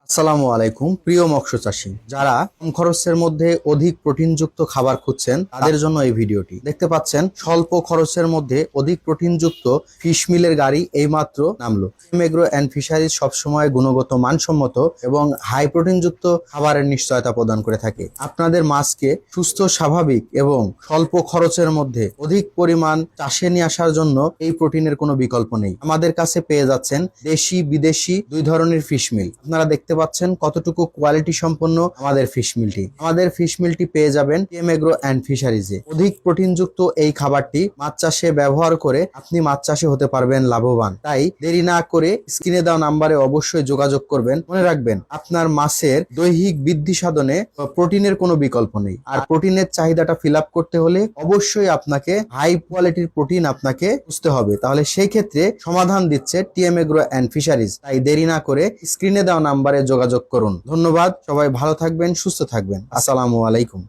আসসালামু আলাইকুম প্রিয় মৎস্য চাষী, যারা কম খরচের মধ্যে অধিক প্রোটিনযুক্ত খাবার খুঁজছেন তাদের জন্য এই ভিডিওটি। দেখতে পাচ্ছেন স্বল্প খরচের মধ্যে অধিক প্রোটিনযুক্ত ফিশ মিলের গাড়ি এইমাত্র নামলো। এগ্রো অ্যান্ড ফিশারিজ সবসময় গুণগত মানসম্মত এবং হাই প্রোটিনযুক্ত খাবারের নিশ্চয়তা প্রদান করে থাকে। আপনাদের মাছকে সুস্থ, স্বাভাবিক এবং স্বল্প খরচের মধ্যে অধিক পরিমাণ চাষে নিয়ে আসার জন্য এই প্রোটিনের কোনো বিকল্প নেই। আমাদের কাছে পেয়ে যাচ্ছেন দেশি বিদেশি দুই ধরনের ফিশ মিল। আপনারা দেখতে পাচ্ছেন কতটুকু কোয়ালিটি সম্পন্ন আমাদের ফিশ মিলটি। আমাদের ফিশ মিলটি পেয়ে যাবেন টিএম এগ্রো অ্যান্ড ফিশারিজে। অধিক প্রোটিনযুক্ত এই খাবারটি মাছ চাষে ব্যবহার করে আপনি মাছ চাষে হতে পারবেন লাভবান। তাই দেরি না করে স্ক্রিনে দেওয়া নাম্বারে অবশ্যই যোগাযোগ করবেন। মনে রাখবেন, আপনার মাছের দৈহিক বৃদ্ধি সাধনে প্রোটিনের কোনো বিকল্প নেই। আর প্রোটিনের চাহিদাটা ফিল আপ করতে হলে অবশ্যই আপনাকে হাই কোয়ালিটির প্রোটিন আপনাকে খুঁজতে হবে। তাহলে সেই ক্ষেত্রে সমাধান দিচ্ছে টিএম এগ্রো অ্যান্ড ফিশারিজ। তাই দেরি না করে স্ক্রিনে দেওয়া নাম্বারে যোগাযোগ করুন। ধন্যবাদ। সবাই ভালো থাকবেন, সুস্থ থাকবেন। আসসালামু আলাইকুম।